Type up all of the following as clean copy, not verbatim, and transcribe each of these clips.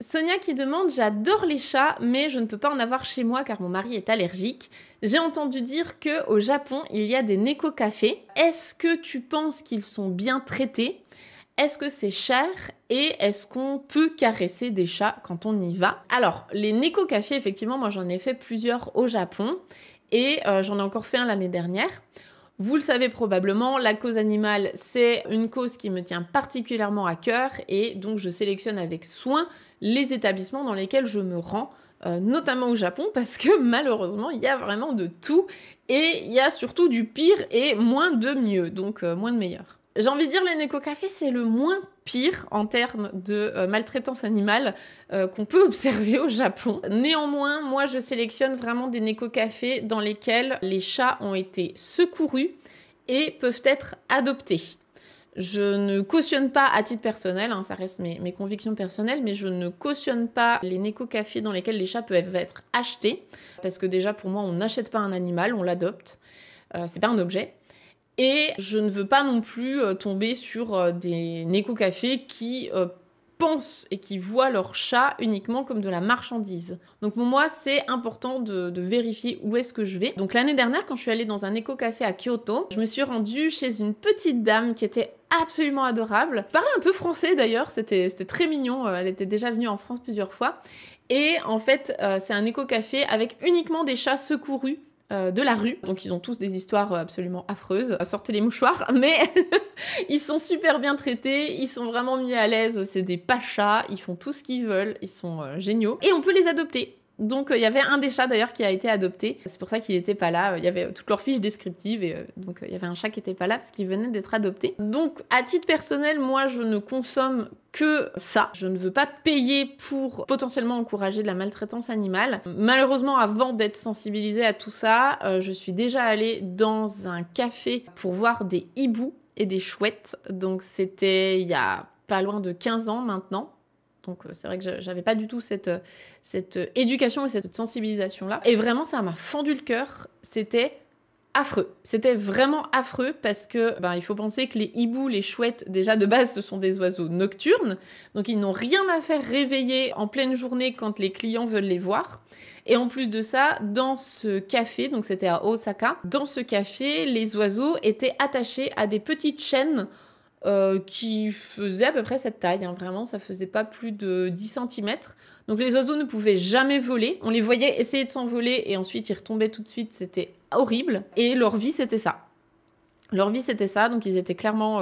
Sonia qui demande: j'adore les chats, mais je ne peux pas en avoir chez moi car mon mari est allergique. J'ai entendu dire que au Japon, il y a des neko-cafés. Est-ce que tu penses qu'ils sont bien traités? Est-ce que c'est cher? Et est-ce qu'on peut caresser des chats quand on y va? Alors, les neko-cafés, effectivement, moi j'en ai fait plusieurs au Japon et j'en ai encore fait un l'année dernière. Vous le savez probablement, la cause animale, c'est une cause qui me tient particulièrement à cœur et donc je sélectionne avec soin les établissements dans lesquels je me rends, notamment au Japon, parce que malheureusement, il y a vraiment de tout et il y a surtout du pire et moins de mieux, donc moins de meilleur. J'ai envie de dire, les neko-cafés, c'est le moins pire en termes de maltraitance animale qu'on peut observer au Japon. Néanmoins, moi, je sélectionne vraiment des neko-cafés dans lesquels les chats ont été secourus et peuvent être adoptés. Je ne cautionne pas à titre personnel, hein, ça reste mes convictions personnelles, mais je ne cautionne pas les neko-cafés dans lesquels les chats peuvent être achetés, parce que déjà, pour moi, on n'achète pas un animal, on l'adopte. C'est pas un objet. Et je ne veux pas non plus tomber sur des neko-cafés qui pensent et qui voient leur chat uniquement comme de la marchandise. Donc pour moi, c'est important de vérifier où est-ce que je vais. Donc l'année dernière, quand je suis allée dans un neko-café à Kyoto, je me suis rendue chez une petite dame qui était absolument adorable. Elle parlait un peu français d'ailleurs, c'était très mignon, elle était déjà venue en France plusieurs fois. Et en fait, c'est un neko-café avec uniquement des chats secourus de la rue. Donc ils ont tous des histoires absolument affreuses. Sortez les mouchoirs, mais ils sont super bien traités, ils sont vraiment mis à l'aise, c'est des pachas, ils font tout ce qu'ils veulent, ils sont géniaux. Et on peut les adopter. Donc il y avait un des chats d'ailleurs qui a été adopté. C'est pour ça qu'il n'était pas là. Il y avait toutes leurs fiches descriptives et donc il y avait un chat qui n'était pas là parce qu'il venait d'être adopté. Donc à titre personnel, moi je ne consomme que ça. Je ne veux pas payer pour potentiellement encourager de la maltraitance animale. Malheureusement, avant d'être sensibilisée à tout ça, je suis déjà allée dans un café pour voir des hiboux et des chouettes. Donc c'était il y a pas loin de 15 ans maintenant. Donc c'est vrai que j'avais pas du tout cette éducation et cette sensibilisation-là. Et vraiment, ça m'a fendu le cœur. C'était affreux. C'était vraiment affreux parce que il faut penser que les hiboux, les chouettes, déjà de base, ce sont des oiseaux nocturnes. Donc ils n'ont rien à faire réveiller en pleine journée quand les clients veulent les voir. Et en plus de ça, dans ce café, donc c'était à Osaka, dans ce café, les oiseaux étaient attachés à des petites chaînes qui faisait à peu près cette taille, hein, vraiment, ça faisait pas plus de 10 cm. Donc les oiseaux ne pouvaient jamais voler. On les voyait essayer de s'envoler et ensuite ils retombaient tout de suite, c'était horrible. Et leur vie, c'était ça. Leur vie, c'était ça, donc ils étaient clairement...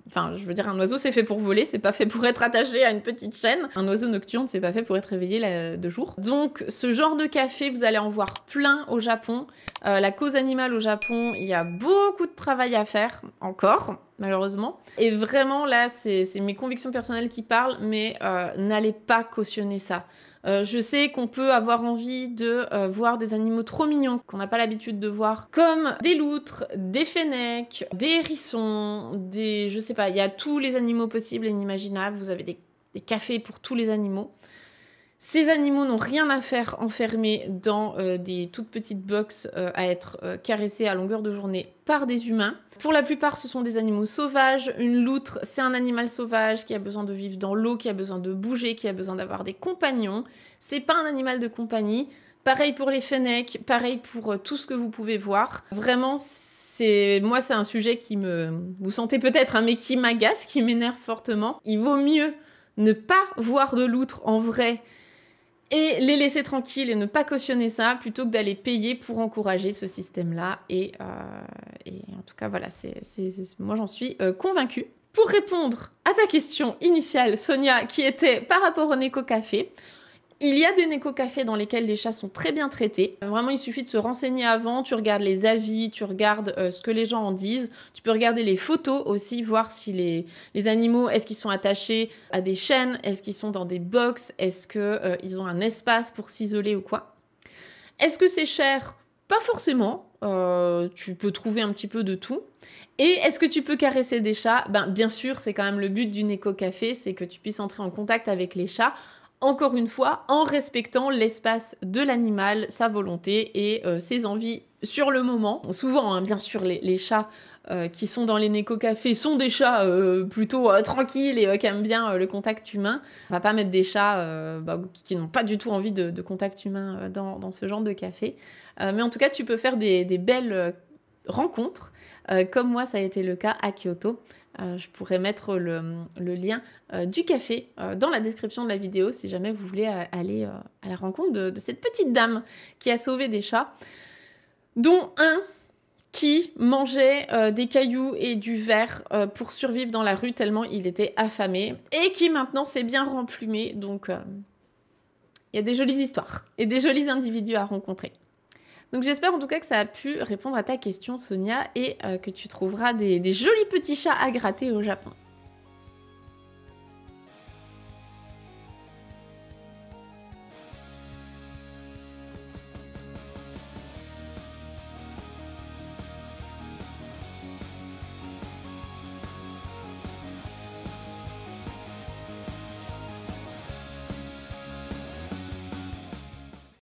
Enfin, je veux dire, un oiseau, c'est fait pour voler, c'est pas fait pour être attaché à une petite chaîne. Un oiseau nocturne, c'est pas fait pour être réveillé de jour. Donc, ce genre de café, vous allez en voir plein au Japon. La cause animale au Japon, il y a beaucoup de travail à faire, encore, malheureusement. Et vraiment, là, c'est mes convictions personnelles qui parlent, mais n'allez pas cautionner ça. Je sais qu'on peut avoir envie de voir des animaux trop mignons qu'on n'a pas l'habitude de voir, comme des loutres, des fennecs, des hérissons, je sais pas, il y a tous les animaux possibles et inimaginables. Vous avez des cafés pour tous les animaux. Ces animaux n'ont rien à faire enfermés dans des toutes petites boxes à être caressés à longueur de journée par des humains. Pour la plupart, ce sont des animaux sauvages. Une loutre, c'est un animal sauvage qui a besoin de vivre dans l'eau, qui a besoin de bouger, qui a besoin d'avoir des compagnons. C'est pas un animal de compagnie. Pareil pour les fennecs, pareil pour tout ce que vous pouvez voir. Vraiment, moi, c'est un sujet qui vous sentez peut-être, hein, mais qui m'agace, qui m'énerve fortement. Il vaut mieux ne pas voir de loutre en vrai et les laisser tranquilles et ne pas cautionner ça, plutôt que d'aller payer pour encourager ce système-là. Et en tout cas, voilà, moi j'en suis convaincue. Pour répondre à ta question initiale, Sonia, qui était par rapport au neko-café, il y a des neko-cafés dans lesquels les chats sont très bien traités. Vraiment, il suffit de se renseigner avant, tu regardes les avis, tu regardes ce que les gens en disent. Tu peux regarder les photos aussi, voir si les animaux, est-ce qu'ils sont attachés à des chaînes, est-ce qu'ils sont dans des box, est-ce qu'ils ont un espace pour s'isoler ou quoi. Est-ce que c'est cher? Pas forcément. Tu peux trouver un petit peu de tout. Et est-ce que tu peux caresser des chats? Bien sûr, c'est quand même le but du neko-café, c'est que tu puisses entrer en contact avec les chats. Encore une fois, en respectant l'espace de l'animal, sa volonté et ses envies sur le moment. Souvent, hein, bien sûr, les chats qui sont dans les néco-cafés sont des chats plutôt tranquilles et qui aiment bien le contact humain. On va pas mettre des chats qui n'ont pas du tout envie de contact humain dans ce genre de café. Mais en tout cas, tu peux faire des belles rencontres, comme moi, ça a été le cas à Kyoto. Je pourrais mettre le lien du café dans la description de la vidéo si jamais vous voulez aller à la rencontre de cette petite dame qui a sauvé des chats, dont un qui mangeait des cailloux et du verre pour survivre dans la rue tellement il était affamé et qui maintenant s'est bien remplumé. Donc il y a des jolies histoires et des jolis individus à rencontrer. Donc j'espère en tout cas que ça a pu répondre à ta question, Sonia, et que tu trouveras des jolis petits chats à gratter au Japon.